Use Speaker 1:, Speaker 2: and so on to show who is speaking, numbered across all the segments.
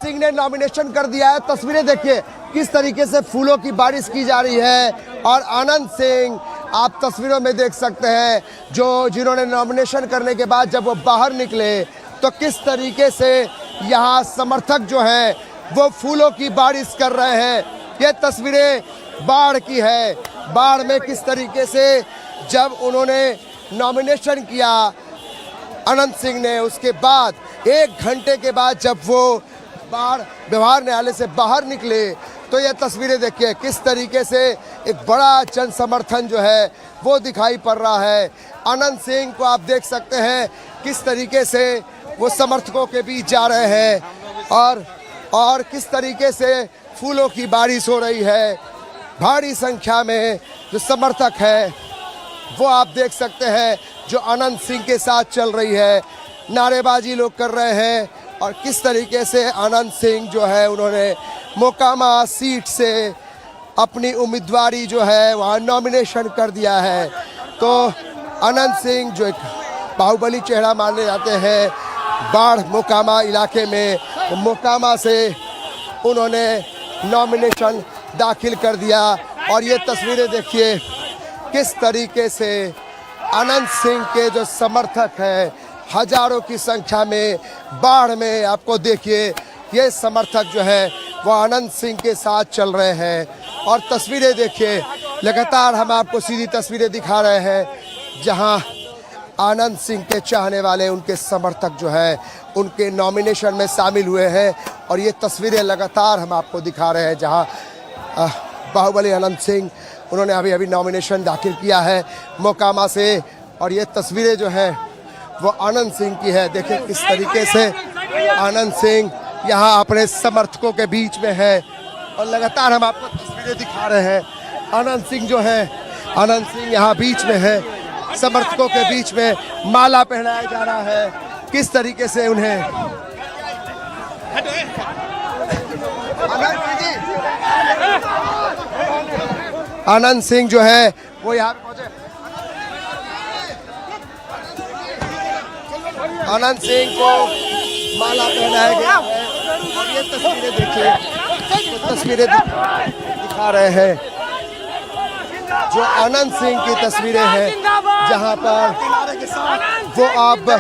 Speaker 1: सिंह ने नॉमिनेशन कर दिया है। तस्वीरें देखिए किस तरीके से फूलों की बारिश की जा रही है और आनंद सिंह आप तस्वीरों में देख सकते हैं जिन्होंने नॉमिनेशन करने के बाद जब वो बाहर निकले तो किस तरीके से यहाँ समर्थक जो हैं वो फूलों की बारिश कर रहे हैं। ये तस्वीरें बाढ़ की है। बाढ़ में किस तरीके से जब उन्होंने नॉमिनेशन किया अनंत सिंह ने, उसके बाद 1 घंटे के बाद जब वो बाढ़ व्यवहार न्यायालय से बाहर निकले तो ये तस्वीरें देखिए किस तरीके से एक बड़ा जन समर्थन जो है वो दिखाई पड़ रहा है। अनंत सिंह को आप देख सकते हैं किस तरीके से वो समर्थकों के बीच जा रहे हैं और किस तरीके से फूलों की बारिश हो रही है। भारी संख्या में जो समर्थक है वो आप देख सकते हैं जो अनंत सिंह के साथ चल रही है। नारेबाजी लोग कर रहे हैं और किस तरीके से अनंत सिंह जो है उन्होंने मोकामा सीट से अपनी उम्मीदवारी जो है वहाँ नॉमिनेशन कर दिया है। तो अनंत सिंह जो एक बाहुबली चेहरा माने जाते हैं बाढ़ मोकामा इलाके में, मोकामा से उन्होंने नॉमिनेशन दाखिल कर दिया। और ये तस्वीरें देखिए किस तरीके से अनंत सिंह के जो समर्थक हैं हजारों की संख्या में बाढ़ में आपको देखिए ये समर्थक जो है वो अनंत सिंह के साथ चल रहे हैं। और तस्वीरें देखिए लगातार हम आपको सीधी तस्वीरें दिखा रहे हैं जहां आनंद सिंह के चाहने वाले उनके समर्थक जो है उनके नॉमिनेशन में शामिल हुए हैं। और ये तस्वीरें लगातार हम आपको दिखा रहे हैं जहां बाहुबली अनंत सिंह उन्होंने अभी नॉमिनेशन दाखिल किया है मोकामा से। और ये तस्वीरें जो हैं वो आनंद सिंह की है। देखिए किस तरीके से आनंद सिंह यहाँ अपने समर्थकों के बीच में है और लगातार हम आपको तस्वीरें दिखा रहे हैं। आनंद सिंह जो है आनंद सिंह यहाँ बीच में है, समर्थकों के बीच में माला पहनाया जा रहा है। किस तरीके से उन्हें आनंद सिंह जो है वो यहाँ पहुंचे। आनंद सिंह को माला पहनाया गया है और ये तस्वीरें देखिए तस्वीरें दिखा रहे हैं जो आनंद सिंह की तस्वीरें हैं जहां पर वो आप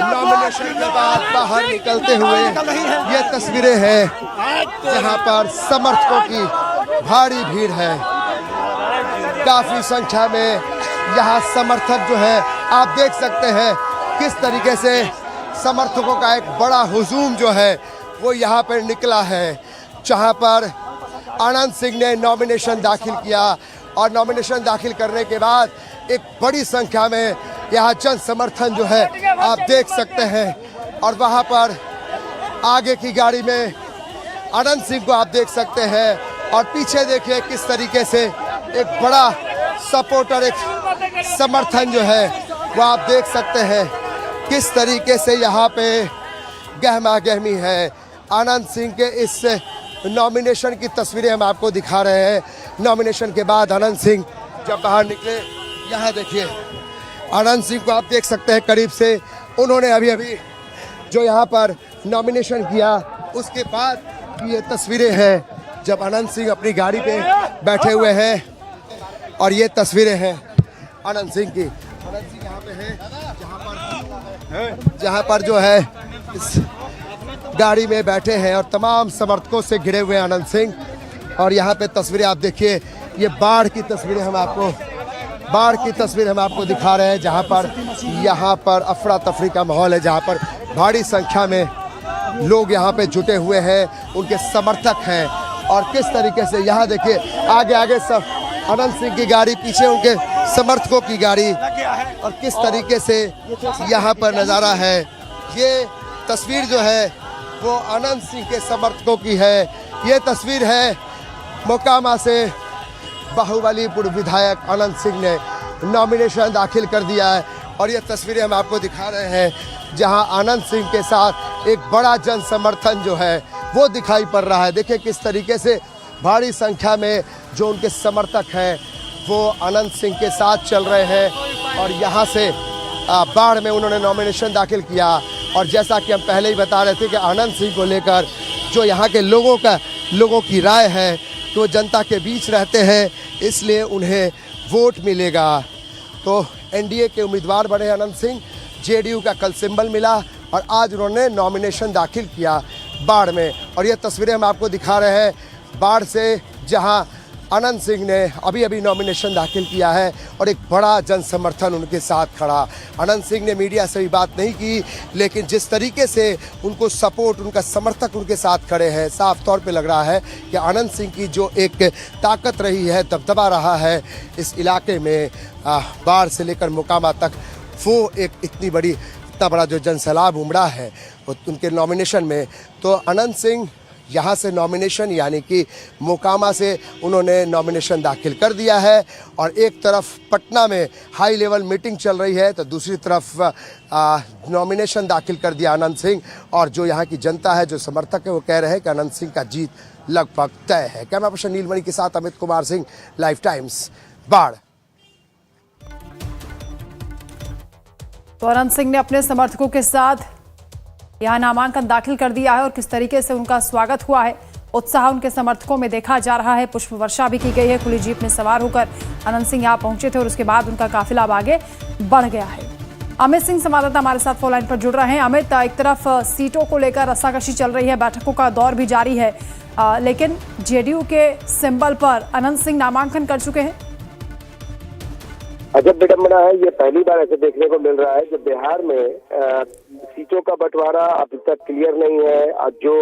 Speaker 1: नॉमिनेशन के बाद बाहर निकलते हुए ये तस्वीरें हैं जहां पर समर्थकों की भारी भीड़ है। काफी संख्या में यहाँ समर्थक जो है आप देख सकते हैं किस तरीके से समर्थकों का एक बड़ा हुजूम जो है वो यहाँ पर निकला है जहाँ पर आनंद सिंह ने नॉमिनेशन दाखिल किया और नॉमिनेशन दाखिल करने के बाद एक बड़ी संख्या में यहाँ जन समर्थन जो है आप देख सकते हैं। और वहाँ पर आगे की गाड़ी में आनंद सिंह को आप देख सकते हैं और पीछे देखिए किस तरीके से एक बड़ा सपोर्टर एक समर्थन जो है वो आप देख सकते हैं किस तरीके से यहाँ पे गहमा गहमी है। आनंद सिंह के इस नॉमिनेशन की तस्वीरें हम आपको दिखा रहे हैं। नॉमिनेशन के बाद आनंद सिंह जब बाहर निकले यहाँ देखिए आनंद सिंह को आप देख सकते हैं करीब से। उन्होंने अभी जो यहाँ पर नॉमिनेशन किया उसके बाद की ये तस्वीरें हैं जब आनंद सिंह अपनी गाड़ी पे बैठे हुए हैं और ये तस्वीरें हैं आनंद सिंह की। आनंद सिंह यहाँ पे है जहाँ पर जो है इस गाड़ी में बैठे हैं और तमाम समर्थकों से घिरे हुए आनंद सिंह। और यहाँ पे तस्वीरें आप देखिए ये बाढ़ की तस्वीरें हम आपको दिखा रहे हैं जहाँ पर यहाँ पर अफरा तफरी का माहौल है जहाँ पर भारी संख्या में लोग यहाँ पे जुटे हुए हैं, उनके समर्थक हैं। और किस तरीके से यहाँ देखिए आगे सब आनंद सिंह की गाड़ी, पीछे उनके समर्थकों की गाड़ी और किस तरीके से यहाँ पर नज़ारा है। ये तस्वीर जो है वो आनंद सिंह के समर्थकों की है। ये तस्वीर है मोकामा से बाहुबली पूर्व विधायक आनंद सिंह ने नॉमिनेशन दाखिल कर दिया है और ये तस्वीरें हम आपको दिखा रहे हैं जहां आनंद सिंह के साथ एक बड़ा जन समर्थन जो है वो दिखाई पड़ रहा है। देखिए किस तरीके से भारी संख्या में जो उनके समर्थक हैं वो आनंद सिंह के साथ चल रहे हैं और यहाँ से बाढ़ में उन्होंने नॉमिनेशन दाखिल किया। और जैसा कि हम पहले ही बता रहे थे कि आनंद सिंह को लेकर जो यहाँ के लोगों की राय है तो जनता के बीच रहते हैं, इसलिए उन्हें वोट मिलेगा। तो एनडीए के उम्मीदवार बने अनंत सिंह, जेडीयू का कल सिंबल मिला और आज उन्होंने नॉमिनेशन दाखिल किया बाढ़ में। और ये तस्वीरें हम आपको दिखा रहे हैं बाढ़ से, जहां अनंत सिंह ने अभी नॉमिनेशन दाखिल किया है और एक बड़ा जन समर्थन उनके साथ खड़ा। अनंत सिंह ने मीडिया से भी बात नहीं की, लेकिन जिस तरीके से उनको सपोर्ट, उनका समर्थक उनके साथ खड़े हैं, साफ तौर पे लग रहा है कि अनंत सिंह की जो एक ताकत रही है, दबदबा रहा है इस इलाके में बाढ़ से लेकर मोकामा तक, वो एक इतना बड़ा जो जनसैलाब उमड़ा है उनके नॉमिनेशन में। तो अनंत सिंह यहाँ से नॉमिनेशन, यानी कि मोकामा से उन्होंने नॉमिनेशन दाखिल कर दिया है। और एक तरफ पटना में हाई लेवल मीटिंग चल रही है तो दूसरी तरफ नॉमिनेशन दाखिल कर दिया अनंत सिंह। और जो यहाँ की जनता है, जो समर्थक है, वो कह रहे हैं कि अनंत सिंह का जीत लगभग तय है। कैमरा पर्सन नीलमणि के साथ अमित कुमार सिंह, लाइव टाइम्स, बाढ़।
Speaker 2: तो अनंत सिंह ने अपने समर्थकों के साथ यहां नामांकन दाखिल कर दिया है और किस तरीके से उनका स्वागत हुआ है, उत्साह उनके समर्थकों में देखा जा रहा है। पुष्प वर्षा भी की गई है। खुली जीप में सवार होकर अनंत सिंह यहां पहुंचे थे और उसके बाद उनका काफिला अब आगे बढ़ गया है। अमित सिंह संवाददाता हमारे साथ फोन लाइन पर जुड़ रहे हैं। अमित, एक तरफ सीटों को लेकर रस्साकशी चल रही है, बैठकों का दौर भी जारी है, लेकिन जेडीयू के सिंबल पर अनंत सिंह नामांकन कर चुके हैं।
Speaker 3: अजब विडंबना है, ये पहली बार ऐसे देखने को मिल रहा है जब बिहार में सीटों का बंटवारा अभी तक क्लियर नहीं है। जो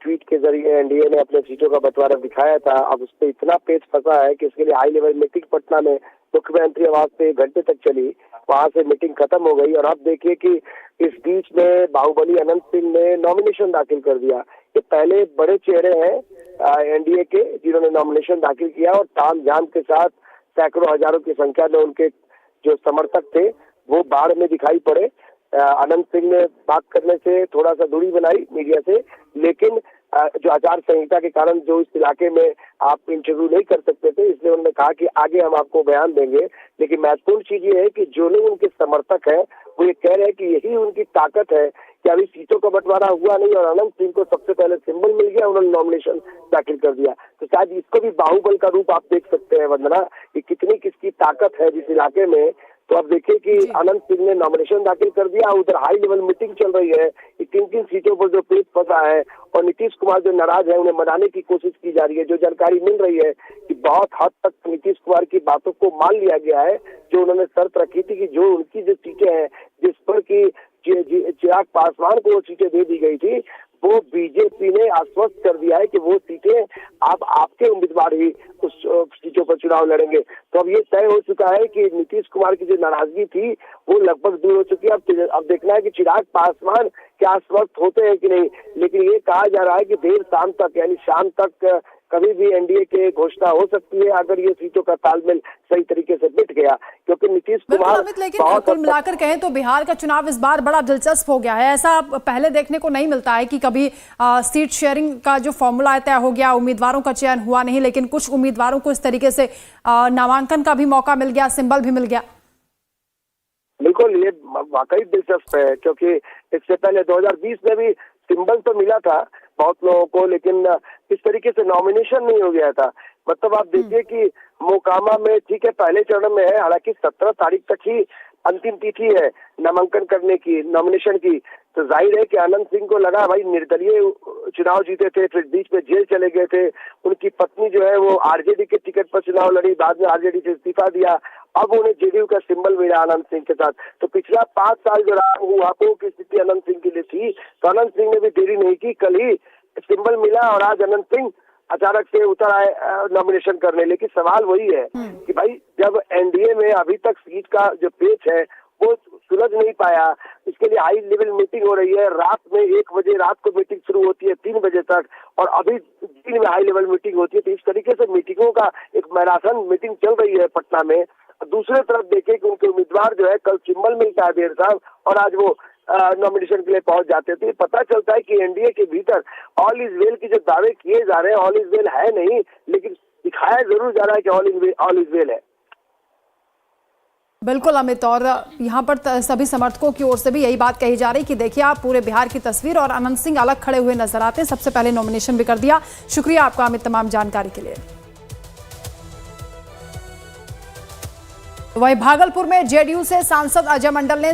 Speaker 3: ट्वीट के जरिए एनडीए ने अपने सीटों का बंटवारा दिखाया था, अब उस पर इतना पेच फंसा है कि इसके लिए हाई लेवल मीटिंग पटना में मुख्यमंत्री आवास पे 1 घंटे तक चली, वहां से मीटिंग खत्म हो गई। और अब देखिए कि इस बीच में बाहुबली अनंत सिंह ने नॉमिनेशन दाखिल कर दिया। ये पहले बड़े चेहरे हैं एनडीए के जिन्होंने नॉमिनेशन दाखिल किया और ताम झाम के साथ सैकड़ों हजारों की संख्या में उनके जो समर्थक थे वो बाढ़ में दिखाई पड़े। अनंत सिंह ने बात करने से थोड़ा सा दूरी बनाई मीडिया से, लेकिन जो आचार संहिता के कारण जो इस इलाके में आप इंटरव्यू नहीं कर सकते थे, इसलिए उन्होंने कहा कि आगे हम आपको बयान देंगे। लेकिन महत्वपूर्ण चीज ये है कि जो लोग उनके समर्थक हैं वो ये कह रहे हैं कि यही उनकी ताकत है कि अभी सीटों का बंटवारा हुआ नहीं और अनंत सिंह को सबसे पहले सिंबल मिल गया, उन्होंने नॉमिनेशन दाखिल कर दिया। तो शायद इसको भी बाहुबल का रूप आप देख सकते हैं वंदना, कि कितनी किसकी ताकत है जिस इलाके में। तो अब देखिए कि अनंत सिंह ने नॉमिनेशन दाखिल कर दिया, उधर हाई लेवल मीटिंग चल रही है, 3 सीटों पर जो पेच फंसा है और नीतीश कुमार जो नाराज है उन्हें मनाने की कोशिश की जा रही है। जो जानकारी मिल रही है कि बहुत हद तक नीतीश कुमार की बातों को मान लिया गया है। जो उन्होंने शर्त रखी थी कि जो उनकी जो सीटें हैं जिस पर की चिराग पासवान को वो सीटें दे दी गई थी, वो बीजेपी ने आश्वस्त कर दिया है कि वो सीटें अब आपके उम्मीदवार ही उस सीटों पर चुनाव लड़ेंगे। तो अब ये तय हो चुका है कि नीतीश कुमार की जो नाराजगी थी वो लगभग दूर हो चुकी है। अब देखना है कि चिराग पासवान क्या आश्वस्त होते हैं कि नहीं। लेकिन ये कहा जा रहा है कि देर शाम तक, यानी शाम तक कभी भी एनडीए के घोषणा हो सकती है अगर ये सीटों का तालमेल सही तरीके से बिठ गया, क्योंकि नीतीश कुमार।
Speaker 2: लेकिन कुल मिलाकर कहें तो बिहार का चुनाव इस बार बड़ा दिलचस्प हो गया है। ऐसा पहले देखने को नहीं मिलता है कि कभी सीट शेयरिंग का जो फॉर्मूला तय हो गया, उम्मीदवारों का चयन हुआ नहीं, लेकिन कुछ उम्मीदवारों को इस तरीके से नामांकन का भी मौका मिल गया, सिंबल भी मिल गया।
Speaker 3: बिल्कुल, ये वाकई दिलचस्प है, क्योंकि इससे पहले 2020 में भी सिंबल तो मिला था बहुत लोगों को, लेकिन इस तरीके से नॉमिनेशन नहीं हो गया था। मतलब आप देखिए कि मोकामा में ठीक है पहले चरण में है, हालांकि 17 तारीख तक ही अंतिम तिथि है नामांकन करने की, नॉमिनेशन की। तो जाहिर है कि अनंत सिंह को लगा भाई निर्दलीय चुनाव जीते थे, फिर बीच में जेल चले गए थे। उनकी पत्नी जो है वो आरजेडी के टिकट पर चुनाव लड़ी, बाद में आरजेडी से इस्तीफा दिया, अब उन्हें जेडीयू का सिंबल मिला अनंत सिंह के साथ। तो पिछला 5 साल जो रहा वो आपको की स्थिति अनंत सिंह के लिए थी। तो अनंत सिंह ने भी देरी नहीं की, कल ही सिंबल मिला और आज अनंत सिंह अचानक से उतर आए नॉमिनेशन करने। लेकिन सवाल वही है कि भाई जब एनडीए में अभी तक सीट का जो पेच है वो सुलझ नहीं पाया, इसके लिए हाई लेवल मीटिंग हो रही है। रात में 1 बजे रात को मीटिंग शुरू होती है 3 बजे तक, और अभी दिन में हाई लेवल मीटिंग होती है। तो इस तरीके से मीटिंगों का एक मैराथन मीटिंग चल रही है पटना में। दूसरे तरफ देखें कि उनके उम्मीदवार जो है कल सिंबल मिलता है देर साहब और आज वो नॉमिनेशन के लिए पहुंच जाते थे। पता चलता है कि एनडीए के भीतर ऑल इज वेल के जो दावे किए जा रहे हैं ऑल इज वेल है नहीं, लेकिन दिखाया जरूर जा रहा है कि ऑल इज वेल है।
Speaker 2: बिल्कुल अमित, और यहाँ पर सभी समर्थकों की ओर से भी यही बात कही जा रही कि देखिए आप पूरे बिहार की तस्वीर और अनंत सिंह अलग खड़े हुए नजर आते हैं। सबसे पहले नॉमिनेशन भी कर दिया। शुक्रिया आपका अमित तमाम जानकारी के लिए। वहीं भागलपुर में जेडीयू से सांसद अजय मंडल ने